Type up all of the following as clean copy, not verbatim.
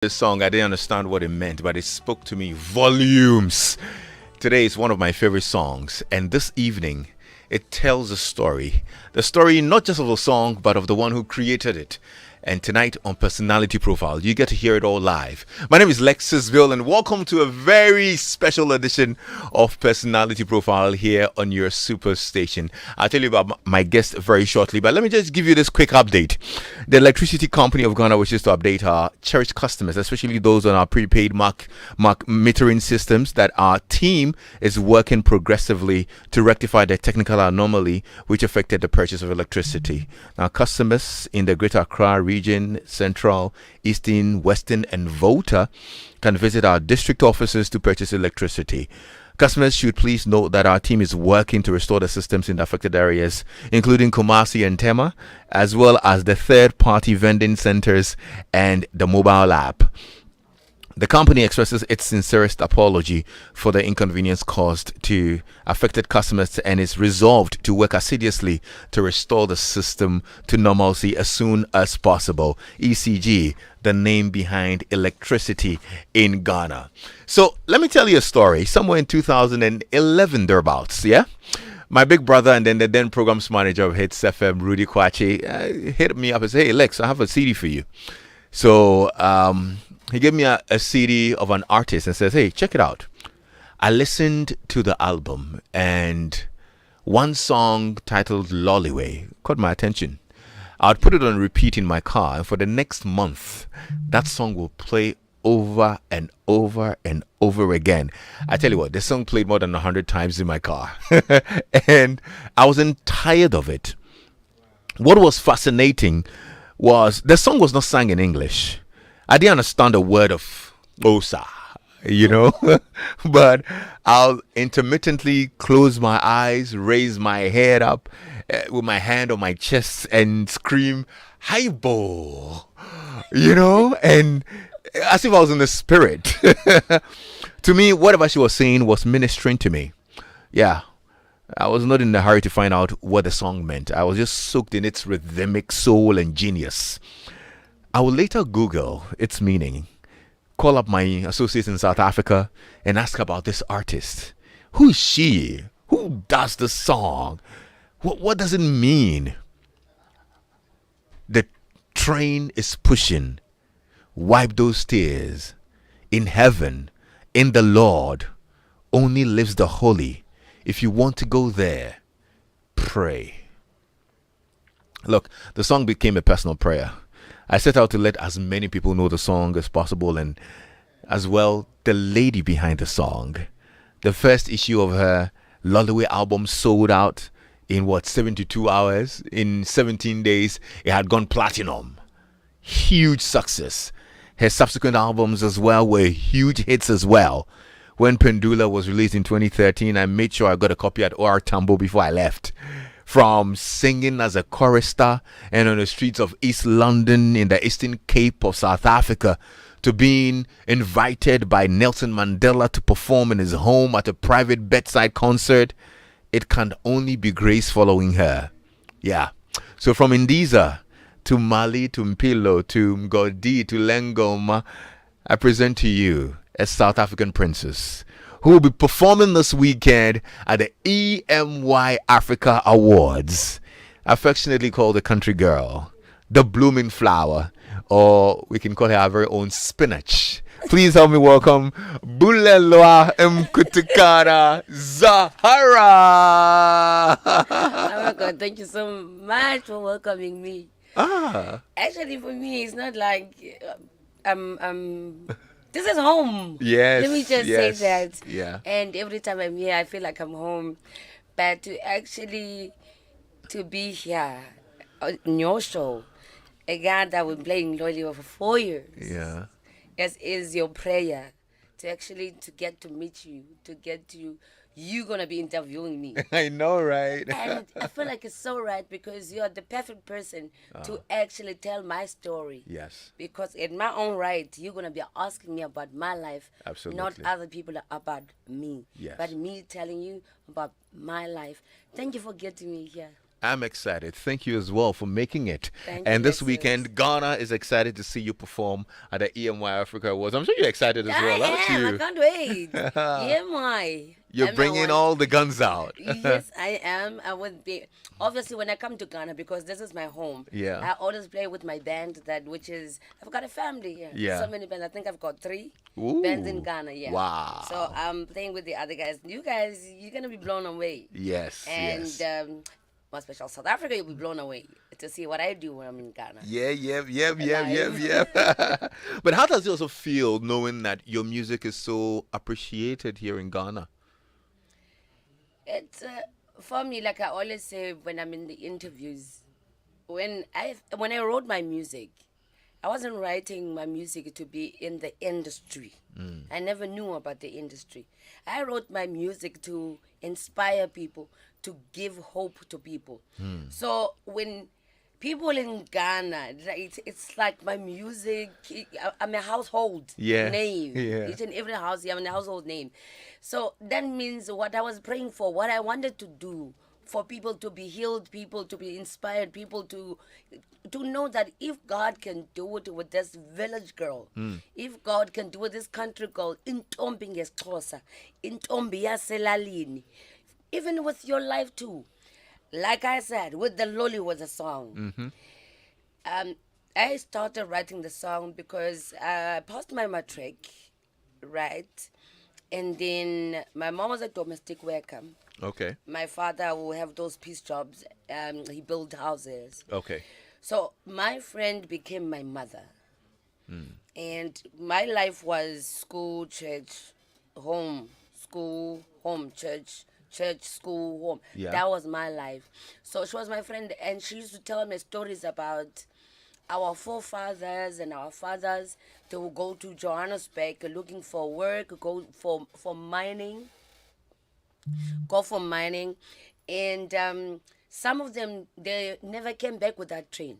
This song, I didn't understand what it meant, but it spoke to me volumes. Today is one of my favorite songs, and this evening it tells a story. The story not just of the song, but of the one who created it. And tonight on Personality Profile, you get to hear it all live. My name is Lexis, and welcome to a very special edition of Personality Profile here on your super station. I'll tell you about my guest very shortly, but let me just give you this quick update. The Electricity Company of Ghana wishes to update our cherished customers, especially those on our prepaid mark metering systems, that our team is working progressively to rectify the technical anomaly which affected the purchase of electricity. Now, customers in the Greater Accra region, Central, Eastern, Western, and Volta can visit our district offices to purchase electricity. Customers should please note that our team is working to restore the systems in the affected areas, including Kumasi and Tema, as well as the third-party vending centers and the mobile app. The company expresses its sincerest apology for the inconvenience caused to affected customers and is resolved to work assiduously to restore the system to normalcy as soon as possible. ECG, the name behind electricity in Ghana. So let me tell you a story. Somewhere in 2011 thereabouts, yeah? My big brother and then the then programs manager of Hits FM, Rudy Kwachi, hit me up and said, "Hey Lex, I have a CD for you." So he gave me a CD of an artist and says, "Hey, check it out." I listened to the album, and one song titled Loliwe caught my attention. I'd put it on repeat in my car, and for the next month, that song will play over and over and over again. I tell you what, the song played more than 100 times in my car, and I wasn't tired of it. What was fascinating was the song was not sung in English. I didn't understand a word of Osa, but I'll intermittently close my eyes, raise my head up with my hand on my chest and scream, "Haibo," and as if I was in the spirit. To me, whatever she was saying was ministering to me. Yeah. I was not in a hurry to find out what the song meant. I was just soaked in its rhythmic soul and genius. I will later Google its meaning, call up my associates in South Africa, and ask about this artist. Who is she? Who does the song? What does it mean? The train is pushing. Wipe those tears. In heaven, in the Lord, only lives the holy. If you want to go there, pray. Look, the song became a personal prayer. I set out to let as many people know the song as possible, and as well the lady behind the song. The first issue of her Loliwe album sold out in 72 hours. In 17 days, it had gone platinum. Huge success. Her subsequent albums as well were huge hits as well. When Pendula was released in 2013, I made sure I got a copy at OR Tambo before I left. From singing as a chorister and on the streets of East London in the Eastern Cape of South Africa, to being invited by Nelson Mandela to perform in his home at a private bedside concert, it can only be grace following her. Yeah. So from Indiza to Mali to Mpilo to Mgodi to Lengoma, I present to you a South African princess who will be performing this weekend at the EMY Africa Awards, affectionately called the Country Girl, the Blooming Flower, or we can call her our very own Spinach. Please help me welcome Bulelwa Mkutukara Zahara. Oh my God, thank you so much for welcoming me. Actually, for me, it's not like this is home. Yes. Let me just say that. Yeah. And every time I'm here, I feel like I'm home. But to be here on your show, a guy that was playing Loliwe for 4 years. Yeah. As is your prayer to get to meet you, you gonna be interviewing me. I know, right? And I feel like it's so right because you are the perfect person to actually tell my story. Yes. Because in my own right, you're going to be asking me about my life. Absolutely. Not other people about me. Yes. But me telling you about my life. Thank you for getting me here. I'm excited. Thank you as well for making it. Thank And you, this Lexis. weekend, Ghana is excited to see you perform at the EMY Africa Awards. I'm sure you're excited as well, aren't I you? can't wait. Yeah, my. You're I'm not bringing one. all the guns out. Yes, I am. I would be obviously when I come to Ghana because this is my home. Yeah. I always play with my band which is I've got a family here. Yeah. So many bands. I think I've got 3 bands in Ooh. Ghana. Yeah. Wow. So I'm playing with the other guys. You guys, you're gonna be blown away. Yes, And yes. more special South Africa, you'll be blown away to see what I do when I'm in Ghana. Yeah, Live. But how does it also feel knowing that your music is so appreciated here in Ghana? It's for me, like I always say when I'm in the interviews, when I wrote my music, I wasn't writing my music to be in the industry. I never knew about the industry. I wrote my music to inspire people, to give hope to people. So when people in Ghana, it's like my music. I'm a household Yeah, name. yeah. Each and every house, you have a household name. So that means what I was praying for, what I wanted to do for people to be healed, people to be inspired, people to know that if God can do it with this village girl, if God can do it this country girl, intombi ngesixhosa, intombi yaselalini, even with your life too. Like I said, with the Loliwe was a song. I started writing the song because I passed my matric, right? And then my mom was a domestic worker. Okay. My father will have those piece jobs. He built houses. Okay. So my friend became my mother. And my life was school, church, home, school, home, church, church, school, home. Yeah. That was my life. So she was my friend, and she used to tell me stories about our forefathers and our fathers. They would go to Johannesburg looking for work, for mining, go for mining, and some of them they never came back with that train.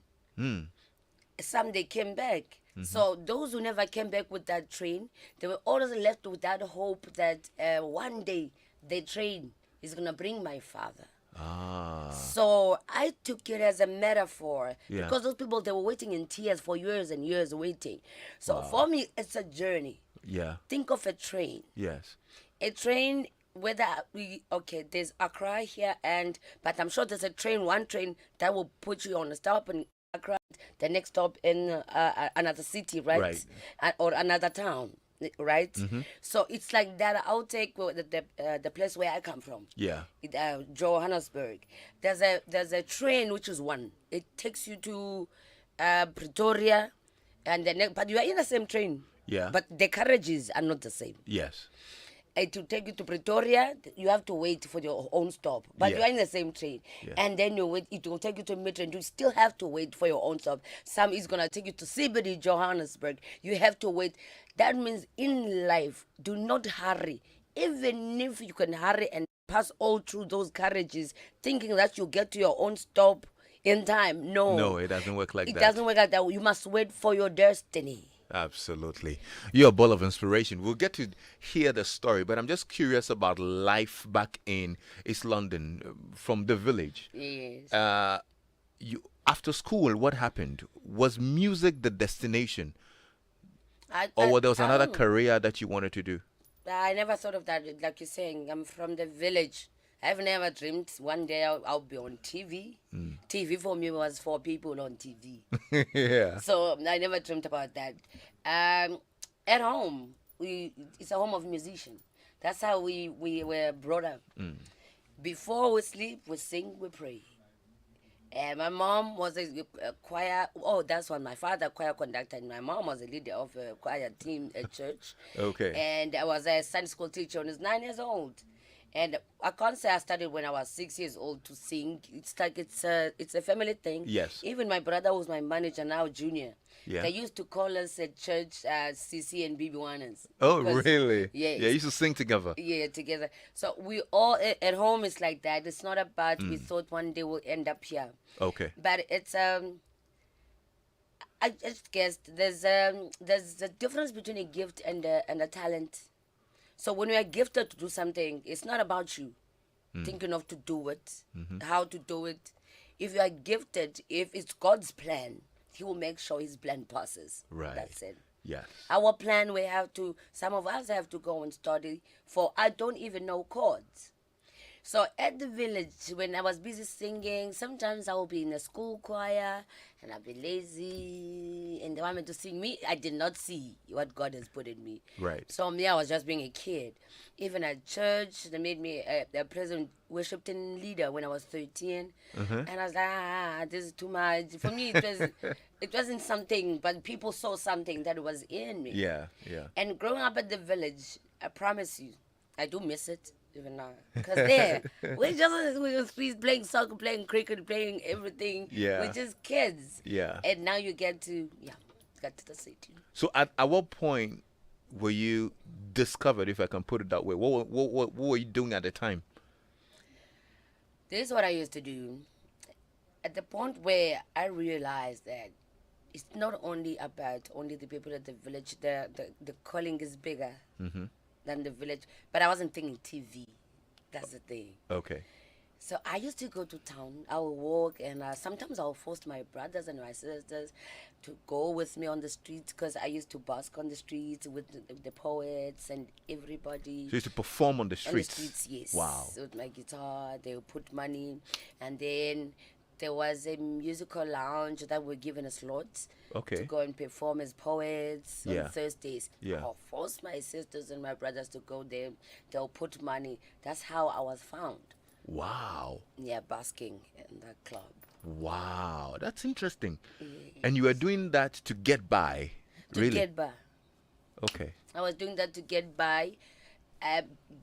Some they came back. So those who never came back with that train, they were always left with that hope that one day the train is gonna bring my father. Ah. So I took it as a metaphor Yeah. because those people they were waiting in tears for years and years waiting. So for me, it's a journey. Yeah. Think of a train. Yes. A train, whether there's Accra here, but I'm sure there's one train that will put you on a stop in Accra, the next stop in another city, right? Right. Or another town, right? So it's like that. I'll take the place where I come from. Yeah. Johannesburg. There's a train which is one. It takes you to Pretoria, and but you are in the same train. Yeah. But the carriages are not the same. Yes. To take you to Pretoria, you have to wait for your own stop. But Yeah. you are in the same train. Yeah. And then you wait, it will take you to Midrand. You still have to wait for your own stop. Some is going to take you to CBD, Johannesburg. You have to wait. That means in life, do not hurry. Even if you can hurry and pass all through those carriages, thinking that you get to your own stop in time. No. No, it doesn't work like It that. doesn't work like that. You must wait for your destiny. Absolutely. You're a ball of inspiration. We'll get to hear the story, but I'm just curious about life back in East London from the village. Yes. You after school, what happened? Was music the destination? Or there was another career that you wanted to do? I never thought of that. Like you're saying, I'm from the village. I've never dreamed one day I'll be on TV. TV for me was for people on TV. Yeah. So I never dreamed about that. At home, it's a home of musicians. That's how we were brought up. Before we sleep, we sing, we pray. And my mom was a choir. Oh, that's when my father choir conductor, and my mom was a leader of a choir team at church. Okay. And I was a Sunday school teacher when I was 9 years old. And I can't say I started when I was 6 years old to sing. It's like it's a family thing. Yes. Even my brother was my manager now, junior. Yeah. They used to call us at church CC and BB1ers. Oh, Because- really? Yes. Yeah, you used to sing together. Yeah, together. So we all at home is like that. It's not about we thought one day we'll end up here. Okay. But it's I just guessed there's a difference between a gift and a talent. So when you are gifted to do something, it's not about you thinking of to do it, how to do it. if you are gifted, if it's God's plan, He will make sure His plan passes. Right. That's it. Yes. Our plan, some of us have to go and study for, I don't even know chords. So at the village, when I was busy singing, sometimes I will be in a school choir and I'll be lazy and they want me to sing. Me, I did not see what God has put in me. Right. So me, I was just being a kid. Even at church, they made me a present worship team leader when I was 13. And I was like, this is too much. For me, it wasn't something, but people saw something that was in me. Yeah, yeah. And growing up at the village, I promise you, I do miss it even now. Because there, we were playing soccer, playing cricket, playing everything. Yeah. We're just kids. Yeah. And now you get to the city. So at what point were you discovered, if I can put it that way? What were you doing at the time? This is what I used to do. At the point where I realized that it's not only about only the people at the village, the calling is bigger than the village. But I wasn't thinking TV. That's the thing. Okay. So I used to go to town. I would walk, and sometimes I would force my brothers and my sisters to go with me on the streets because I used to busk on the streets with the poets and everybody. So you used to perform on the On the streets? streets, yes. Wow. With my guitar, they would put money, and then there was a musical lounge that were given us slots Okay. to go and perform as poets Yeah. on Thursdays. Yeah. I'll force my sisters and my brothers to go there. They'll put money. That's how I was found. Wow. Yeah, basking in that club. Wow. That's interesting. And you were doing that to get by? To Really? get by. Okay. I was doing that to get by,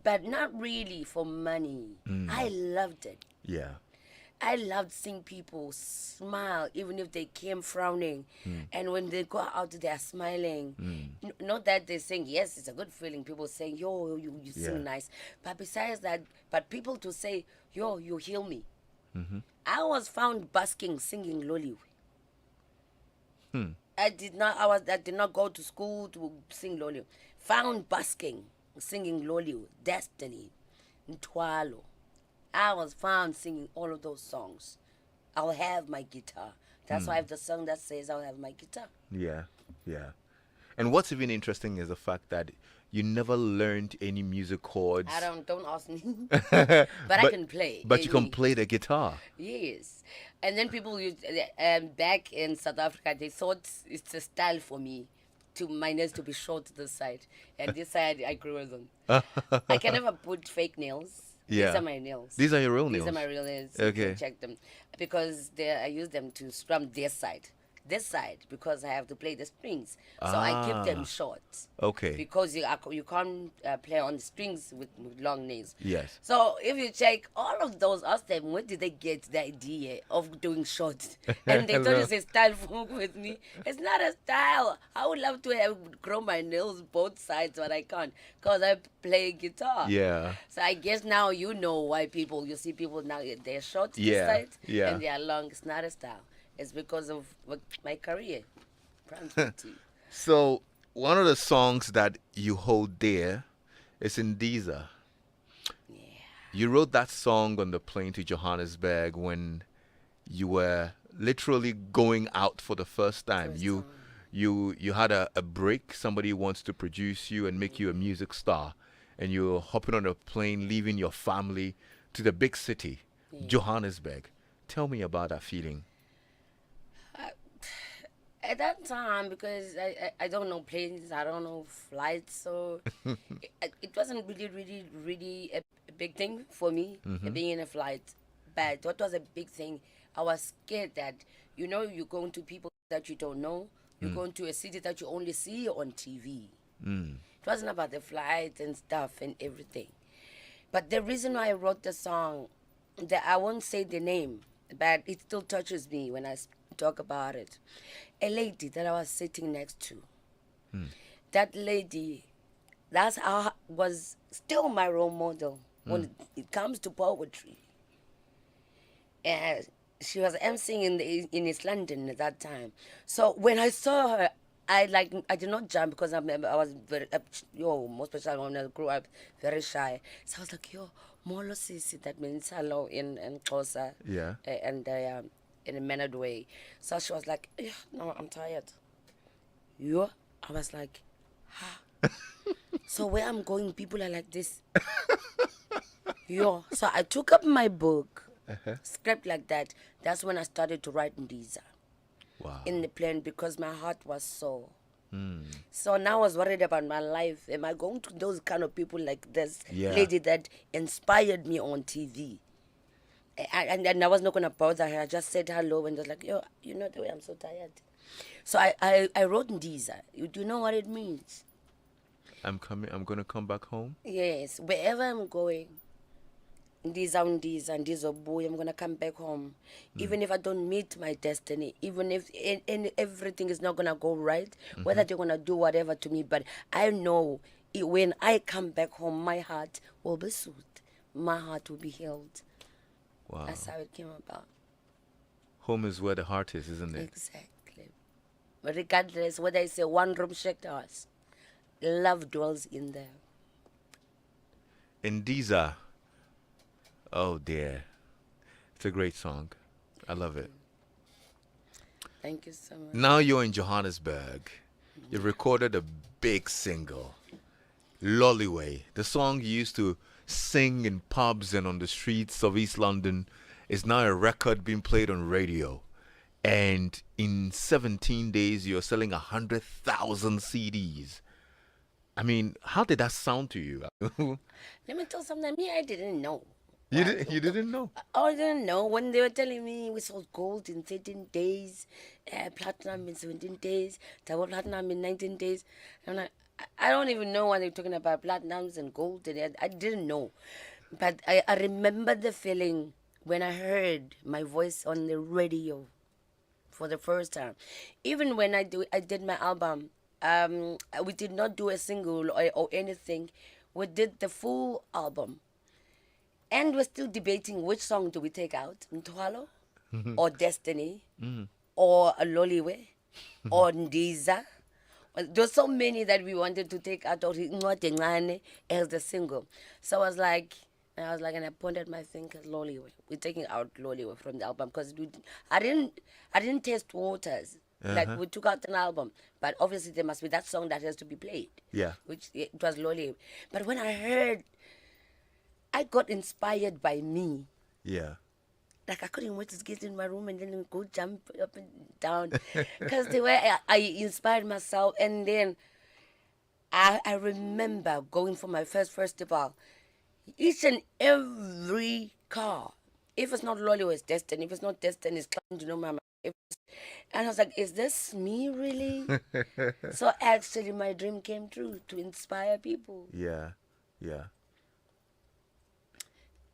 but not really for money. I loved it. Yeah. I loved seeing people smile, even if they came frowning. And when they go out, they are smiling. Not that they're saying, yes, it's a good feeling. People saying, yo, you Yeah. sing nice. But besides that, but people to say, yo, you heal me. I was found basking, singing Loliwe. I did not go to school to sing Loliwe. Found basking, singing Loliwe, Destiny, Ntwalo. I was found singing all of those songs. I'll have my guitar. That's why I have the song that says I'll have my guitar. Yeah. Yeah. And what's even interesting is the fact that you never learned any music chords. Don't ask me. but I can play. But you can play the guitar. Yes. And then people used, back in South Africa, they thought it's a style for me to my nails to be short to this side. And this side I grew them. I can never put fake nails. Yeah. These are my nails. These are your real nails? These are my real nails. Okay. You can check them. Because I use them to strum this side, because I have to play the strings. So I keep them short. Okay. Because you can't play on the strings with long nails. Yes. So if you check all of those, ask them, where did they get the idea of doing short? And they thought it's a style with me. It's not a style. I would love to have grown my nails both sides, but I can't because I play guitar. Yeah. So I guess now you know why you see people now, they're short this Yeah, side yeah. and they are long. It's not a style. It's because of my career. So one of the songs that you hold dear is Ndiza. Yeah. You wrote that song on the plane to Johannesburg when you were literally going out for the first time. You had a break. Somebody wants to produce you and make you a music star, and you're hopping on a plane, leaving your family to the big city, Johannesburg. Tell me about that feeling. At that time, because I don't know planes, I don't know flights, so it wasn't really a big thing for me being in a flight. But what was a big thing, I was scared that, you're going to people that you don't know, you're going to a city that you only see on TV. It wasn't about the flight and stuff and everything. But the reason why I wrote the song, that I won't say the name, but it still touches me when I talk about it. A lady that I was sitting next to. That lady, was still my role model when it comes to poetry. And she was emceeing in East London at that time. So when I saw her, I did not jump because I was very most especially when I grew up very shy. So I was like, yo, molo sisi, that means hello in Xhosa, Yeah. and in a mannered way. So she was like, yeah, no, I'm tired. Yo, I was like, so where I'm going, people are like this. Yo, so I took up my book, script like that. That's when I started to write Ndiza Wow. in the plane because my heart was sore. Hmm. So now I was worried about my life. Am I going to those kind of people like this Yeah. lady that inspired me on TV? And I was not going to bother her. I just said hello and was like, yo, you know the way I'm so tired. So I wrote Ndiza. Do you know what it means? I'm coming. I'm gonna come back home. Yes, wherever I'm going, Ndiza, I'm gonna come back home. Even if I don't meet my destiny, even if everything is not gonna go right, whether they're gonna do whatever to me, but I know when I come back home, my heart will be soothed, my heart will be healed. Wow. That's how it came about. Home is where the heart is, isn't it? Exactly. But regardless whether it's a one-room shack house, love dwells in there. And these are, oh dear, it's a great song. I love it. Thank you so much. Now you're in Johannesburg. You recorded a big single, Loliwe. The song you used to sing in pubs and on the streets of East London is now a record being played on radio. And in 17 days, you're selling 100,000 CDs. I mean, how did that sound to you? Let me tell you something. Me, I didn't know. You didn't know? I didn't know when they were telling me we sold gold in 13 days, platinum in 17 days, double platinum in 19 days. I'm like, I don't even know what they're talking about, platinums and gold. And I didn't know. But I remember the feeling when I heard my voice on the radio for the first time. Even when I did my album, we did not do a single or anything. We did the full album. And we're still debating which song do we take out, Ntwalo or Destiny or Loliwe or Ndiza. There's so many that we wanted to take out or Ncwadi Encane as the single. So and I pointed my finger at Loliwe. We're taking out Loliwe from the album because I didn't test waters. Like we took out an album, but obviously there must be that song that has to be played. Yeah. Which it was Loliwe. But when I heard, I got inspired by me. Yeah. Like I couldn't wait to get in my room and then go jump up and down. Because the way I inspired myself. And then I remember going for my first festival. Each and every car. If it's not Lolly, it's Destiny. If it's not Destiny, it's Clown, you know, Mama. And I was like, is this me really? So actually my dream came true to inspire people. Yeah. Yeah.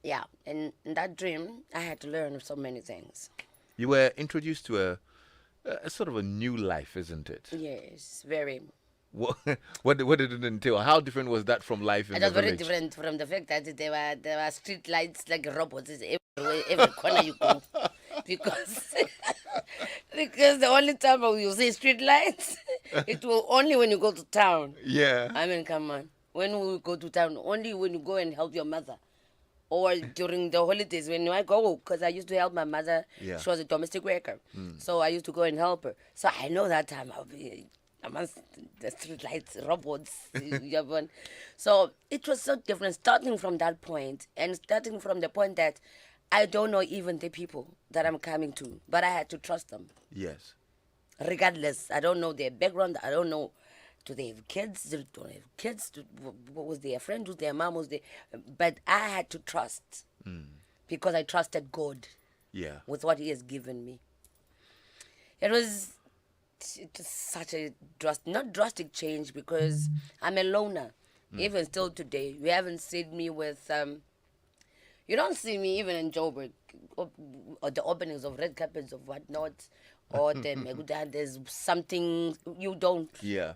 Yeah, and in that dream, I had to learn so many things. You were introduced to a sort of a new life, isn't it? Yes, very. What did it entail? How different was that from life in It the was very village? different from the fact that there were street lights like robots everywhere, every corner you go. Because because the only time you see street lights, it will only when you go to town. Yeah. I mean, come on. When we go to town, only when you go and help your mother. Or during the holidays when I go, because I used to help my mother. Yeah. She was a domestic worker. So I used to go and help her. So I know that time I'll be amongst the street lights, robots. So it was so different starting from that point and starting from the point that I don't know even the people that I'm coming to, but I had to trust them. Yes. Regardless, I don't know their background. I don't know. Do they have kids? Do they don't have kids? What was their friend? Was their mom? Was they? But I had to trust because I trusted God Yeah. with what He has given me. It was such a not drastic change because I'm a loner. Even still today, you haven't seen me with. You don't see me even in Joburg or the openings of red carpets of whatnot, or there's something you don't. Yeah.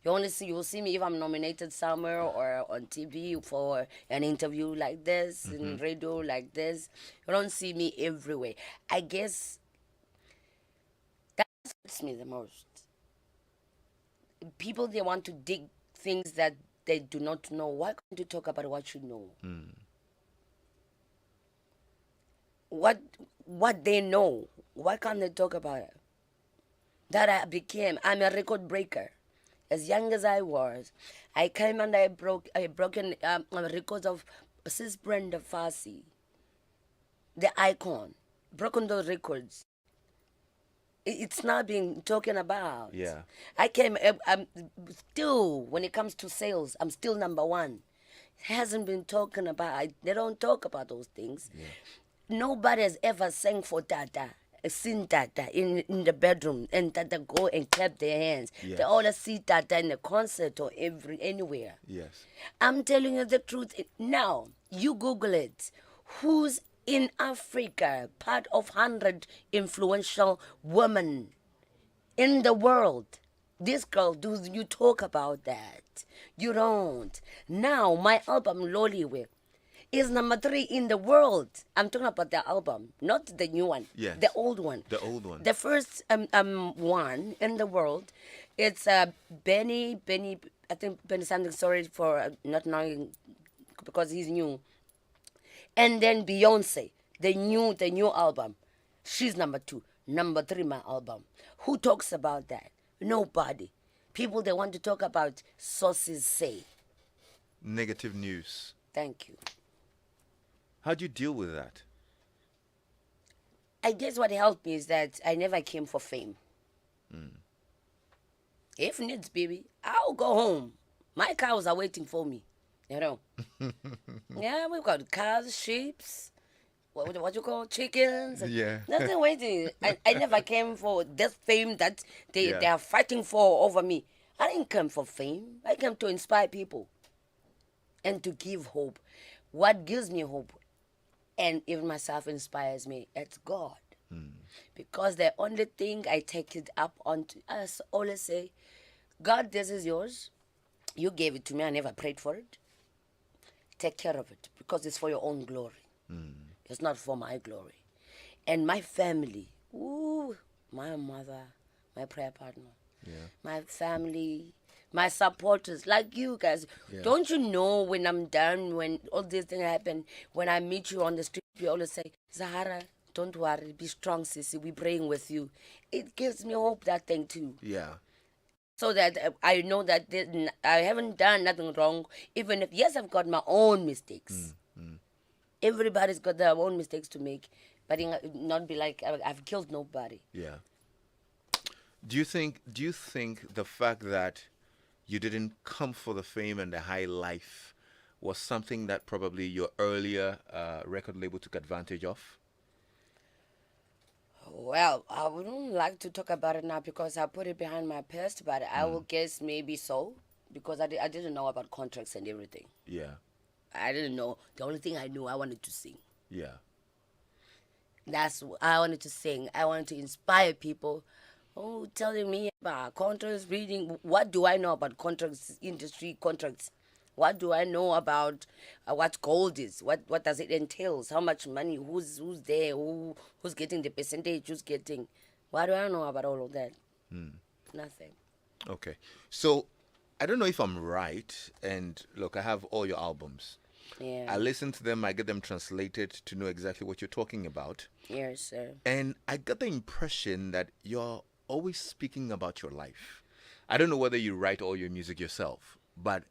You will see me if I'm nominated somewhere or on TV for an interview like this, in radio like this. You don't see me everywhere. I guess that hurts me the most. people, they want to dig things that they do not know. Why can't you talk about what you know? What they know? Why can't they talk about it? That I'm a record breaker. As young as I was, I came and I broken records of Sis Brenda Fassie, the icon, broken those records. It's not being talking about. Yeah. I'm still, when it comes to sales, I'm still number one. It hasn't been talking about. They don't talk about those things. Yeah. Nobody has ever sang for Tata, seen Tata in the bedroom, and Tata go and clap their hands. Yes. They all see Tata in a concert or anywhere. Yes. I'm telling you the truth. Now, you Google it. Who's in Africa part of 100 influential women in the world? This girl, do you talk about that? You don't. Now, my album, Loliwe, is number 3 in the world. I'm talking about the album, not the new one. Yes. The old one. The old one. The first one in the world, it's Benny. I think Benny something. Sorry for not knowing because he's new. And then Beyonce, the new album, she's number 2. Number 3, my album. Who talks about that? Nobody. People, they want to talk about sources say. Negative news. Thank you. How do you deal with that? I guess what helped me is that I never came for fame. If needs, baby, I'll go home. My cows are waiting for me. You know. Yeah, we've got cows, sheep, what you call chickens. Yeah. Nothing waiting. I never came for this fame that they Yeah. are fighting for over me. I didn't come for fame. I came to inspire people and to give hope. What gives me hope, and even myself inspires me, it's God. Because the only thing I take it up onto, I always say, God, this is yours. You gave it to me. I never prayed for it. Take care of it because it's for your own glory. It's not for my glory. And my family, ooh, my mother, my prayer partner, my family, my supporters, like you guys. Yeah. Don't you know when I'm done, when all these things happen, when I meet you on the street, you always say, Zahara, don't worry, be strong, sissy, we're praying with you. It gives me hope, that thing too. Yeah. So that I know that I haven't done nothing wrong, even if, yes, I've got my own mistakes. Everybody's got their own mistakes to make, but not be like, I've killed nobody. Yeah. Do you think the fact that you didn't come for the fame and the high life was something that probably your earlier record label took advantage of? Well, I wouldn't like to talk about it now because I put it behind my past, but I will guess maybe so, because I didn't know about contracts and everything. Yeah. I didn't know. The only thing I knew, I wanted to sing. Yeah. That's what I wanted to sing. I wanted to inspire people. Oh, telling me about contracts, reading. What do I know about contracts, industry contracts? What do I know about what gold is? What does it entails? How much money? Who's there? Who's getting the percentage? Who's getting? What do I know about all of that? Nothing. Okay. So I don't know if I'm right. And look, I have all your albums. Yeah. I listen to them. I get them translated to know exactly what you're talking about. Yes, sir. And I got the impression that you're always speaking about your life. I don't know whether you write all your music yourself, but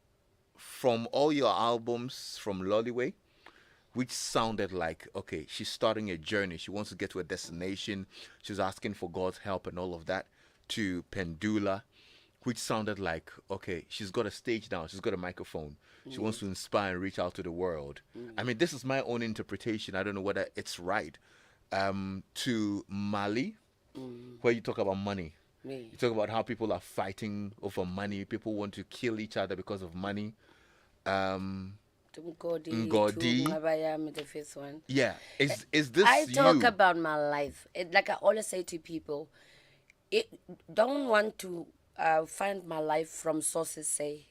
from all your albums, from Loliwe, which sounded like, okay, she's starting a journey. She wants to get to a destination. She's asking for God's help and all of that, to Pendula, which sounded like, okay, she's got a stage now. She's got a microphone. She wants to inspire and reach out to the world. I mean, this is my own interpretation. I don't know whether it's right. To Mali, where you talk about money. Me. You talk about how people are fighting over money. People want to kill each other because of money. Ngodi, Ngodi. Ngabayam, the fifth one. Yeah. Is this I talk you? about my life. Like I always say to people, don't want to find my life from sources say.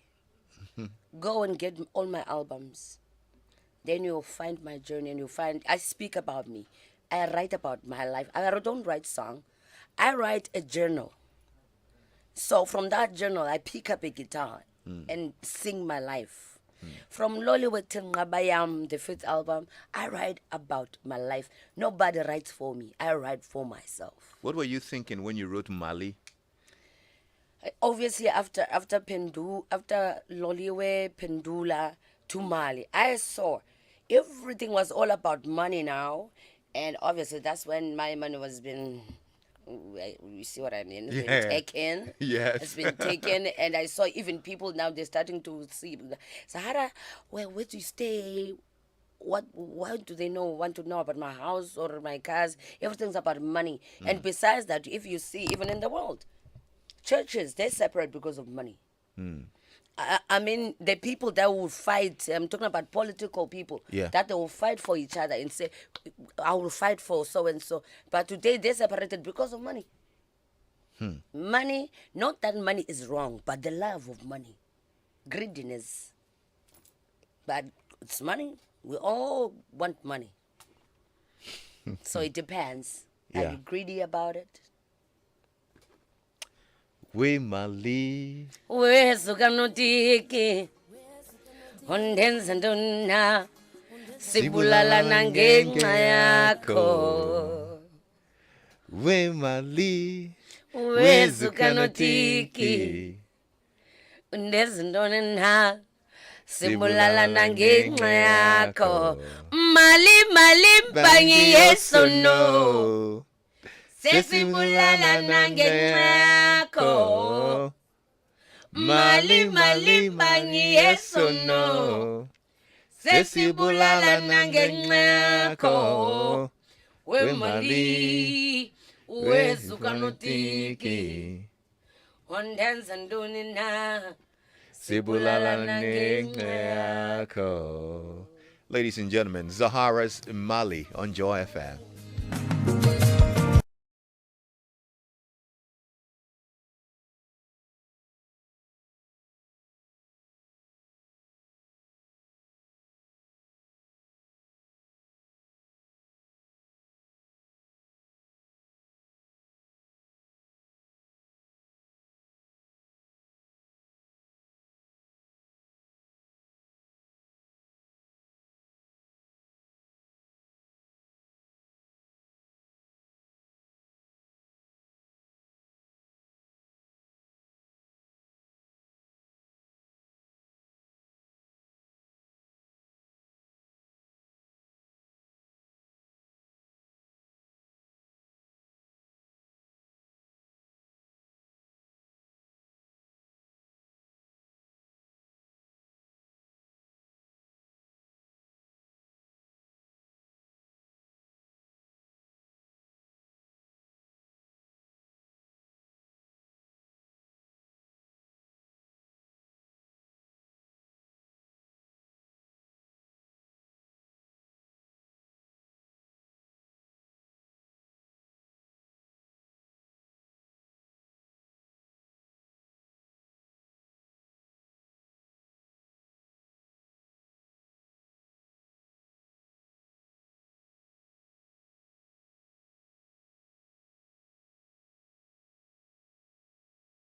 Go and get all my albums. Then you'll find my journey and you'll find, I speak about me. I write about my life. I don't write song. I write a journal. So from that journal, I pick up a guitar and sing my life. From Loliwe till Ngabayam, the fifth album, I write about my life. Nobody writes for me. I write for myself. What were you thinking when you wrote Mali? Obviously, after Loliwe, Pendula to Mali, I saw everything was all about money now, and obviously that's when my money was been. You see what I mean? It's been taken. Yes. It's been taken, and I saw even people now they're starting to see Sahara. Well, where do you stay? What do they want to know about my house or my cars? Everything's about money. And besides that, if you see even in the world, churches they separate because of money. I mean, the people that will fight, I'm talking about political people, Yeah. that they will fight for each other and say, I will fight for so and so. But today they separated because of money. Money, not that money is wrong, but the love of money, greediness. But it's money. We all want money. So it depends. Are Yeah. you greedy about it? We Mali. Wesuka notiki undenza nduna sibulala nangenxa yakho. We Mali. Wesuka notiki undenza nduna sibulala nangenxa yakho. Mali bangi yeso no. Sesibulala nangenxa yakho. Mali bangi yeso no. Sesibulala nangenxa yakho. We Mali, wezuka notiki. Wandenza nduni na. Sibulala nangenxa yakho. Ladies and gentlemen, Zahara's Mali on Joy FM.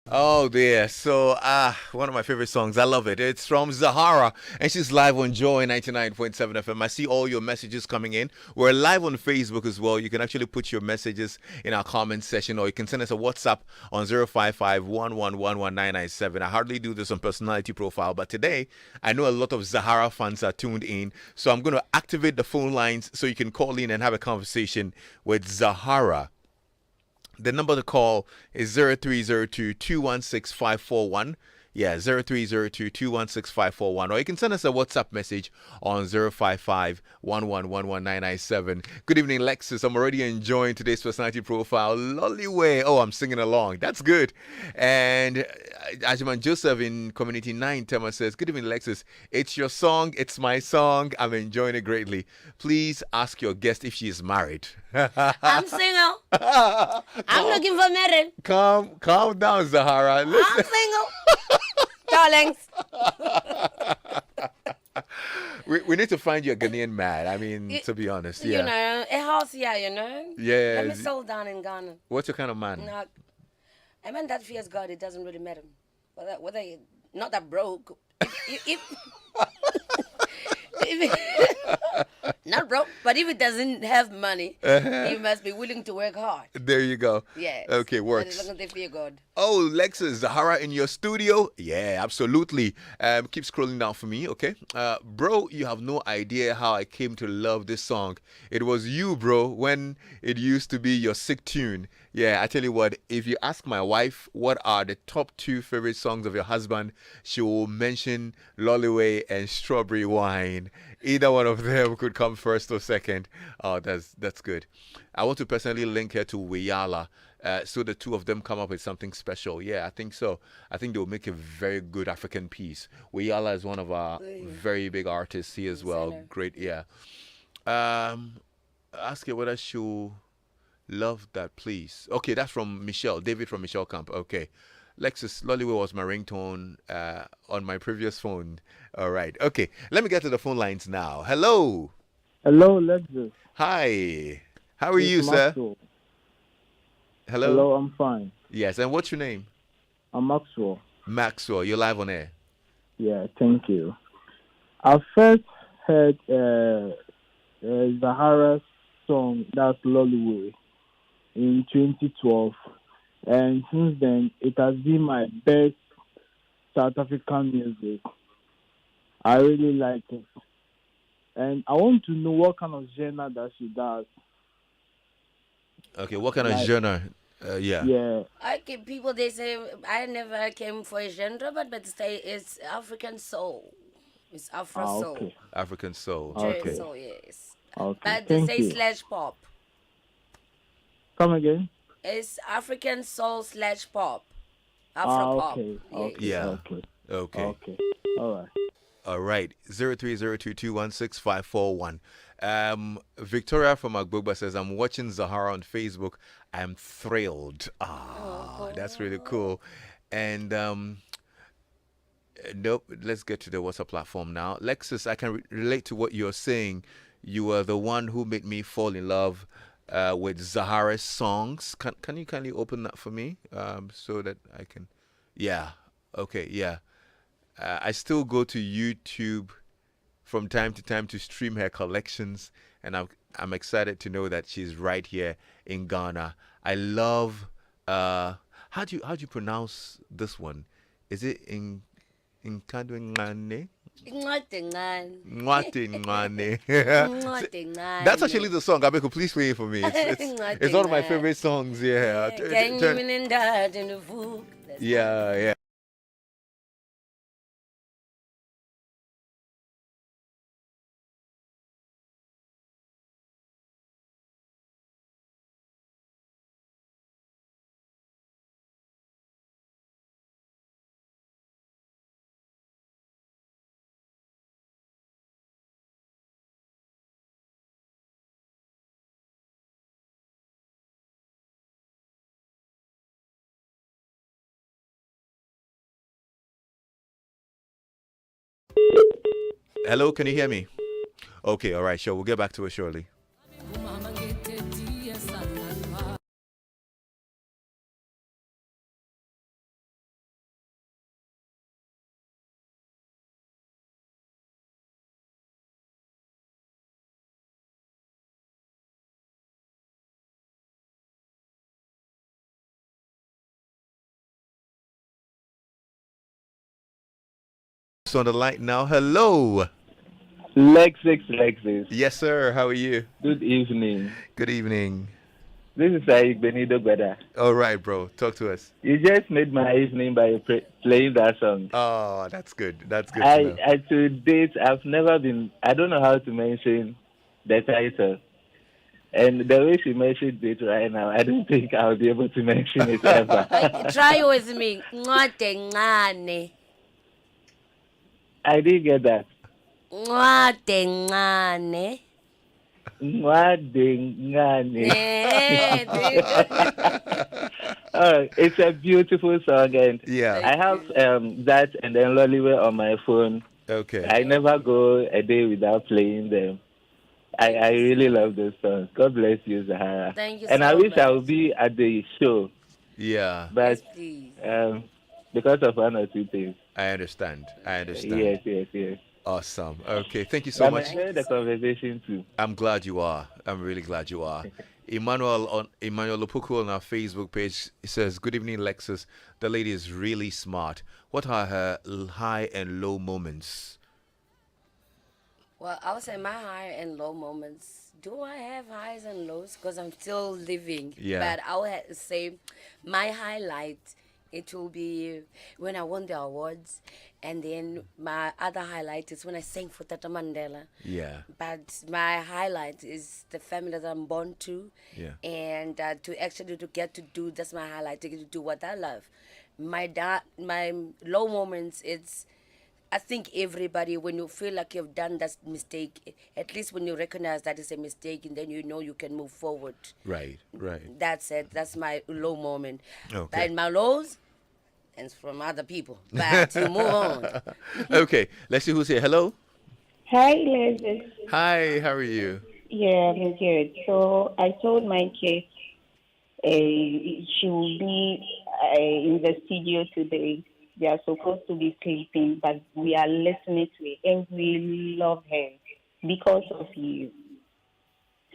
Oh dear. So one of my favorite songs. I love it. It's from Zahara and she's live on Joy 99.7 FM. I see all your messages coming in. We're live on Facebook as well. You can actually put your messages in our comment section or you can send us a WhatsApp on 055 I hardly do this on personality profile, but today I know a lot of Zahara fans are tuned in. So I'm going to activate the phone lines so you can call in and have a conversation with Zahara. The number to call is 0302-216-541. Yeah, 0302-216-541. Or you can send us a WhatsApp message on 055 Good evening, Lexis. I'm already enjoying today's personality profile. Loliwe. Oh, I'm singing along. That's good. And Ajiman Joseph in Community 9, Tema says, good evening, Lexis. It's your song. It's my song. I'm enjoying it greatly. Please ask your guest if she is married. I'm single. I'm looking for marriage. Calm down, Zahara. Listen. I'm single. Darlings. We need to find you a Ghanaian man. I mean, to be honest, yeah. You know, a house here, you know. Yeah. Let me settle down in Ghana. What's your kind of man? I mean that fears God. It doesn't really matter whether you not that broke. If not broke, but if it doesn't have money, you must be willing to work hard. There you go. Yes. Okay, But as works. long as they fear God. Oh, Lexis, Zahara in your studio? Yeah, absolutely. Keep scrolling down for me, okay? Bro, you have no idea how I came to love this song. It was you, bro, when it used to be your sick tune. Yeah, I tell you what, if you ask my wife what are the top two favorite songs of your husband, she will mention Loliwe and Strawberry Wine. Either one of them could come first or second. Oh, that's good. I want to personally link her to Weyala. So the two of them come up with something special. Yeah, I think so. I think they'll make a very good African piece. Weyala is one of our very big artists here as well. Singer. Great, yeah. Ask her whether she'll love that, please. Okay, that's from Michelle. David from Michelle Camp. Okay. Lexus, Loliwe was my ringtone on my previous phone. All right. Okay, let me get to the phone lines now. Hello. Hello, Lexis. Hi. How are It's you, sir? Maxwell. Hello. Hello, I'm fine. Yes, and what's your name? I'm Maxwell. Maxwell. You're live on air. Yeah, thank you. I first heard Zahara's song, that's Loliwe, in 2012. And since then, it has been my best South African music. I really like it. And I want to know what kind of genre that she does. Okay, what kind of Like, genre? Yeah. yeah. People they say I never came for a genre, but say it's African soul. It's Afro soul. Okay. African soul. Okay. Okay. Soul, yes. Okay. But they Thank say you. slash pop. Come again? It's African soul slash pop. Afro pop. Okay. Okay. Yes. Yeah. Okay. Okay. Okay. All right. All right. 0302216541. Victoria from Agbogba says, I'm watching Zahara on Facebook. I'm thrilled. Ah, that's really cool. And nope, let's get to the WhatsApp platform now. Lexus, I can relate to what you're saying. You were the one who made me fall in love with Zahara's songs. Can you kindly open that for me so that I can? Yeah. Okay. Yeah. I still go to YouTube from time to time to stream her collections, and I'm excited to know that she's right here in Ghana. I love how do you pronounce this one? Is it in Kadwingane? Incwadi encane. Nwate Ngwane. Incwadi encane. That's actually the song. Abeko, please play it for me. It's one of my favorite songs. Yeah. Can you mean in that in the book? Yeah, yeah. Hello, can you hear me? Okay, all right, sure. We'll get back to it shortly. So on the line now. Hello. Lexis. Yes, sir. How are you? Good evening. Good evening. This is Saik Benido Gweda. All right, bro. Talk to us. You just made my evening by playing that song. Oh, that's good. That's good to know. I to date, I've never been, I don't know how to mention the title. And the way she mentioned it right now, I don't think I'll be able to mention it ever. Try with me. Incwadi encane. I didn't get that. Incwadi encane. Mwadengane. Yeah. It's a beautiful song, and Yeah. I have that and then Loliwe on my phone. Okay. I never go a day without playing them. I really love those songs. God bless you, Zahara. Thank you and so I wish I much. would be at the show. Yeah, But Yes, please. because of one or two things. I understand. I understand. Yes, yes, yes. Awesome. Okay, thank you so I'm much. Thank enjoying you the so much. conversation too. I'm glad you are. I'm really glad you are. Emmanuel Lopuku on our Facebook page says, "Good evening, Lexus. The lady is really smart. What are her high and low moments?" Well, I would say my high and low moments. Do I have highs and lows? Because I'm still living. Yeah. But I would say my highlight, it will be when I won the awards. And then my other highlight is when I sang for Tata Mandela. Yeah. But my highlight is the family that I'm born to. Yeah. And to actually to get to do, that's my highlight, to get to do what I love. My low moments, it's I think everybody, when you feel like you've done that mistake, at least when you recognize that it's a mistake, and then you know you can move forward. Right. Right. That's it. That's my low moment. Okay. And my lows, and it's from other people. But you move on. Okay. Let's see who's here. Hello. Hi, Lexis. Hi. How are you? Yeah, I'm good. So I told my kids she will be in the studio today. They are supposed to be sleeping, but we are listening to it, and we love her because of you.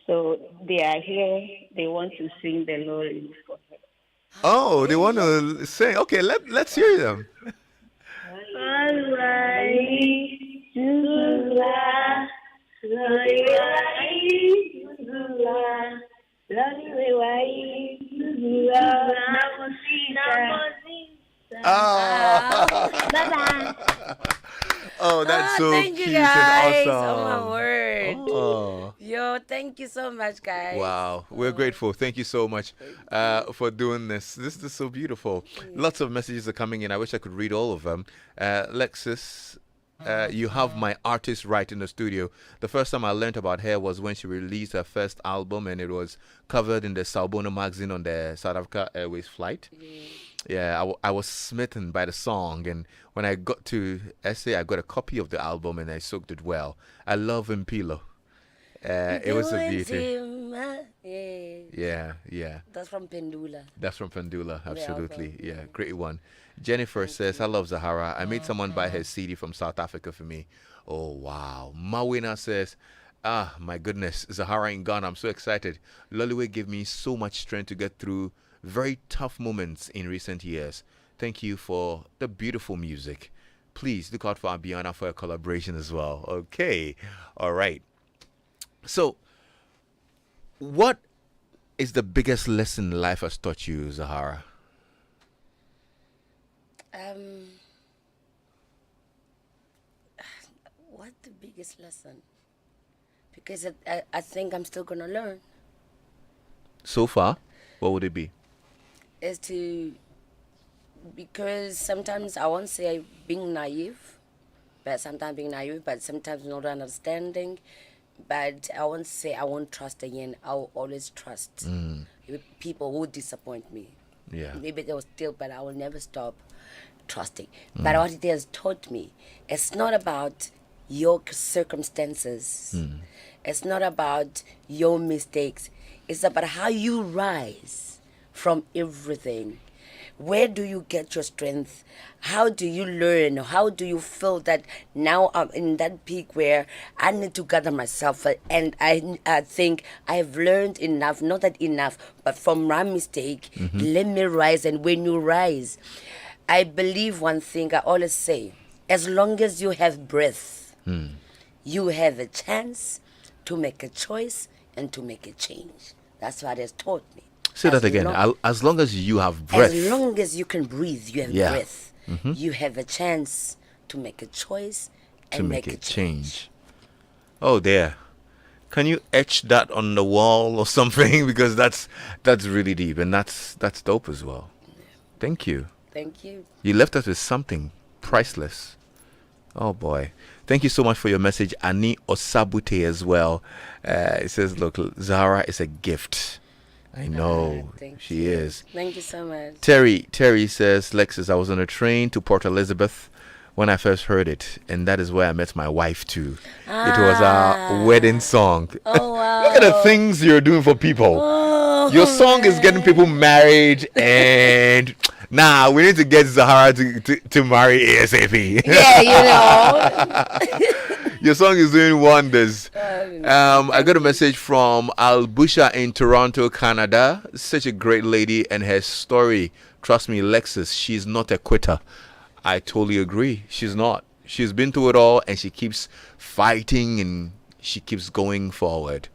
So they are here. They want to sing the Lord for her. Oh, they want to sing. Okay. Let's hear them. Alright, Zula, Zula, Ah. Bye-bye. Oh, that's so Thank you cute guys. and Oh my awesome. word. Oh. Yo, thank you so much, guys. Wow, we're grateful. Thank you so much for doing this. This is so beautiful. Lots of messages are coming in. I wish I could read all of them. Lexis, you have my artist right in the studio. The first time I learned about her was when she released her first album, and it was covered in the Salbono magazine on the South Africa Airways flight. Yeah, I was smitten by the song, and when I got to SA, I got a copy of the album and I soaked it well. I love Impilo. It was a beauty. Yeah. Yeah, yeah. That's from Pendula. That's from Pendula, absolutely. Yeah. Yeah, great one. Jennifer says, I love Zahara. I made someone buy her CD from South Africa for me. Oh, wow. Mawina says, ah, my goodness, Zahara in Ghana. I'm so excited. Loliwe gave me so much strength to get through very tough moments in recent years. Thank you for the beautiful music. Please look out for Abiana for a collaboration as well. Okay. All right. So, what is the biggest lesson life has taught you, Zahara? What the biggest lesson? Because I think I'm still gonna learn So far, what would it be? is to, because sometimes I won't say being naive, but sometimes being naive, but sometimes not understanding. But I won't say I won't trust again. I'll always trust people who disappoint me. Yeah. Maybe they will still, but I will never stop trusting. But what it has taught me, it's not about your circumstances. It's not about your mistakes. It's about how you rise from everything. Where do you get your strength? How do you learn? How do you feel that now I'm in that peak where I need to gather myself? And I think I've learned enough, not that enough, but from my mistake, let me rise. And when you rise, I believe one thing I always say, as long as you have breath, you have a chance to make a choice and to make a change. That's what has taught me. Say that As again. long- As long as you have breath. As long as you can breathe, you have Yeah. breath. You have a chance to make a choice and to make a change. Oh, there. Can you etch that on the wall or something? Because that's really deep, and that's dope as well. Thank you. Thank you. You left us with something priceless. Oh boy. Thank you so much for your message, Ani Osabute as well. It says, look, Zahara is a gift. I know Thank she you. is. Thank you so much. Terry says, Lexis, I was on a train to Port Elizabeth when I first heard it, and that is where I met my wife too. It was our wedding song. Oh, wow. Look at the things you're doing for people. Oh, Your song is getting people married, and nah, we need to get Zahara to marry ASAP. Yeah, you know. Your song is doing wonders. I got a message from Albusha in Toronto, Canada. Such a great lady, and her story. Trust me, Lexis, she's not a quitter. I totally agree. She's not. She's been through it all, and she keeps fighting, and she keeps going forward.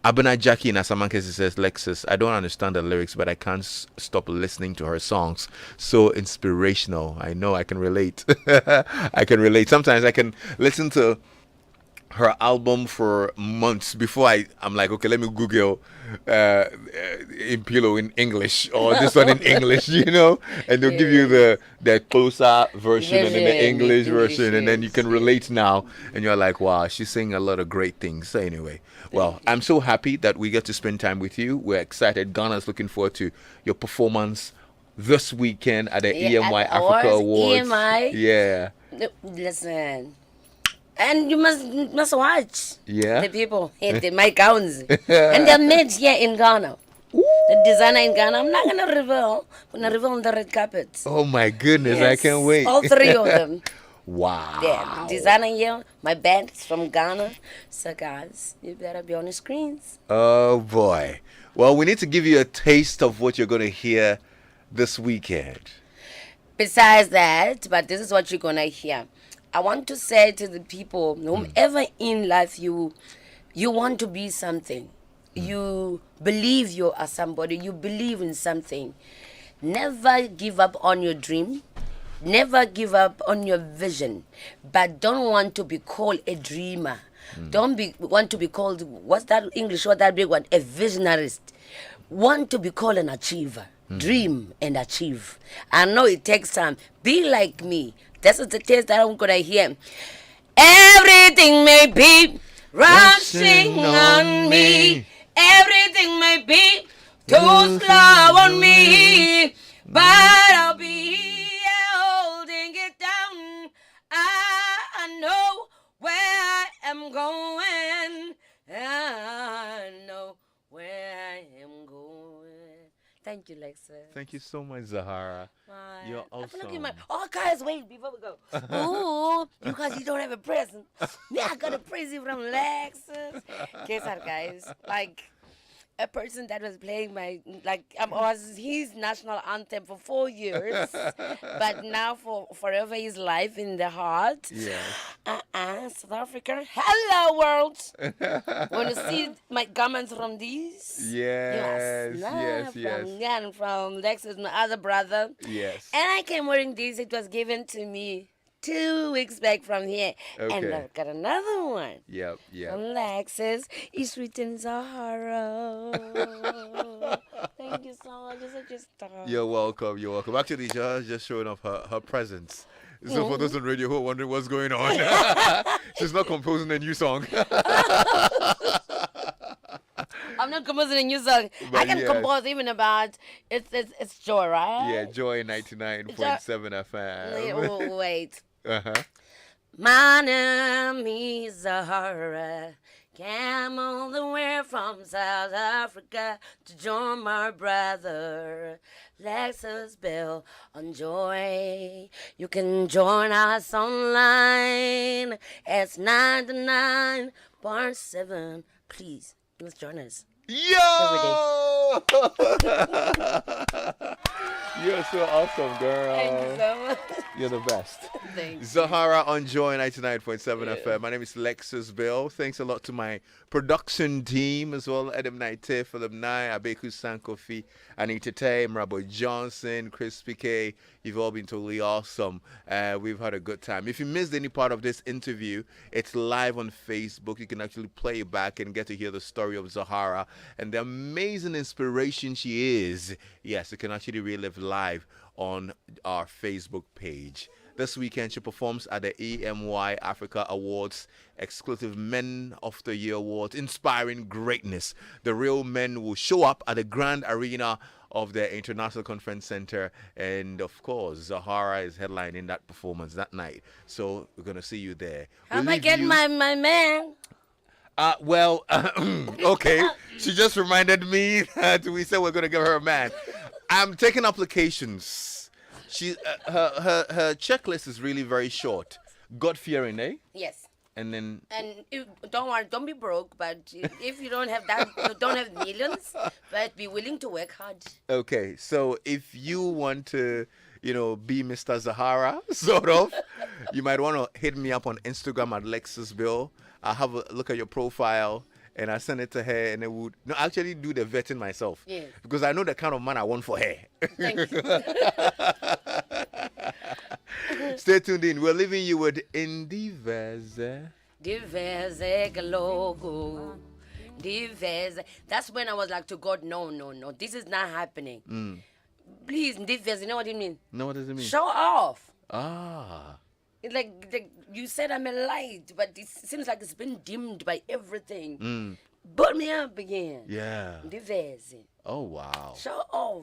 Abena Jackie in Asamankesi says, Lexis, I don't understand the lyrics, but I can't stop listening to her songs. So inspirational. I know I can relate. I can relate. Sometimes I can listen to her album for months before I'm like, okay, let me Google Impilo in English or this one in English, and they'll give you the closer version and then the English version, and then you can relate now, and you're like, wow, she's saying a lot of great things. So anyway, well, I'm so happy that we get to spend time with you. We're excited. Ghana's looking forward to your performance this weekend at the EMY Africa Awards. EMI? Yeah. Listen. And you must watch. Yeah. The people hit my gowns. And they're made here in Ghana. The designer in Ghana. I'm not gonna reveal. I'm gonna reveal on the red carpet. Oh my goodness, Yes, I can't wait. All three of them. Wow. Yeah. Designer here, my band is from Ghana. So guys, you better be on the screens. Oh boy. Well, we need to give you a taste of what you're gonna hear this weekend. Besides that, but this is what you're gonna hear. I want to say to the people, whomever in life you want to be something, you believe you are somebody, you believe in something, never give up on your dream, never give up on your vision, but don't want to be called a dreamer. Don't want to be called, what's that English, what that big one, a visionarist. Want to be called an achiever. Dream and achieve. I know it takes time. Be like me. This is the taste that I'm gonna hear. Everything may be rushing on me. Everything may be too slow on me. But I'll be here holding it down. I know where I am going. I know where I am going. Thank you, Lexis. Thank you so much, Zahara. You're awesome. Guys, wait before we go. Ooh, you guys, you don't have a present. Me, I got a present from Lexis. Guess what, guys? Like a person that was playing I was his national anthem for 4 years, but now for forever his life in the heart. Yes. South Africa. Hello, world. Want to see my comments from these? Yes. From Lexis, my other brother. Yes. And I came wearing this. It was given to me 2 weeks back from here. Okay. And I've got another one. Yep. From Lexis. It's written Zahara. Thank you so much. You're such a star. You're welcome. Actually, just showing off her presence. So for those on radio who are wondering what's going on, she's not composing a new song. I'm not composing a new song. But I can yes. compose even about it's Joy, right? Yeah, Joy 99.7 FM. Oh, wait. Uh-huh. My name is Zahara. Came all the way from South Africa to join my brother Lexis Bell on Joy. You can join us online. It's 99.7. Please, let's join us. Yo! You're so awesome, girl. Thank you so much. You're the best. Thanks. Zahara on Joy 99.7 FM. My name is Lexis Bill. Thanks a lot to my production team as well. Adam Naite, Philip Nye, Abeku Sankofi, Anita Tay, Mrabo Johnson, Chris PK. You've all been totally awesome. We've had a good time. If you missed any part of this interview, it's live on Facebook. You can actually play it back and get to hear the story of Zahara and the amazing inspiration she is. Yes, you can actually relive live on our Facebook page. This weekend, she performs at the EMY Africa Awards, exclusive Men of the Year Awards, inspiring greatness. The real men will show up at the Grand Arena of the International Conference Center. And of course, Zahara is headlining that performance that night. So we're going to see you there. How am I getting my man? Well, okay. She just reminded me that we said we're gonna give her a man. I'm taking applications. She her checklist is really very short. God fearing, eh? Yes. And then And don't worry, don't be broke. But if you don't have that, you don't have millions, but be willing to work hard. okay, so if you want to, be Mr. Zahara, sort of, you might want to hit me up on Instagram at Lexis Bill. I'll have a look at your profile and I send it to her, and it would actually do the vetting myself. Yeah. Because I know the kind of man I want for her. Thank you. Stay tuned in. We're leaving you with Indiverse. Diverse logo. Diverse. That's when I was like to God, no, this is not happening. Please, diverse. You know what it means? No, what does it mean? Show off. Ah. It's like you said I'm a light, but it seems like it's been dimmed by everything. Burn me up again. Yeah. Diverse. Oh, wow. Show off.